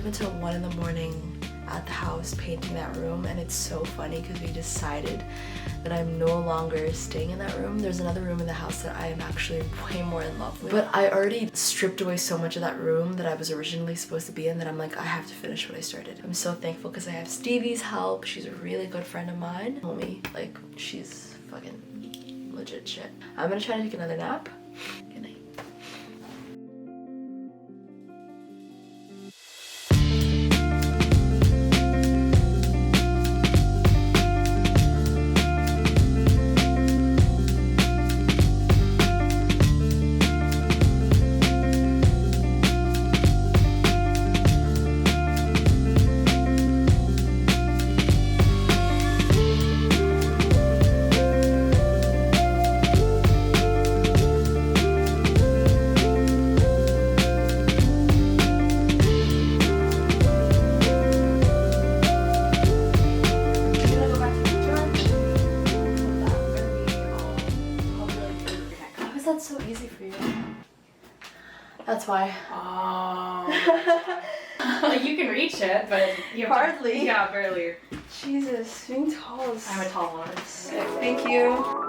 until 1 in the morning at the house painting that room, and it's so funny because we decided that I'm no longer staying in that room. There's another room in the house that I am actually way more in love with. But I already stripped away so much of that room that I was originally supposed to be in that I'm like, I have to finish what I started. I'm so thankful because I have Stevie's help. She's a really good friend of mine. Homie, like, she's fucking legit shit. I'm gonna try to take another nap. Good night. That's so easy for you. That's why. Oh. Like you can reach it, but you have Hardly. Yeah, barely. Jesus, being tall is... I'm a tall one. Sick. Thank you.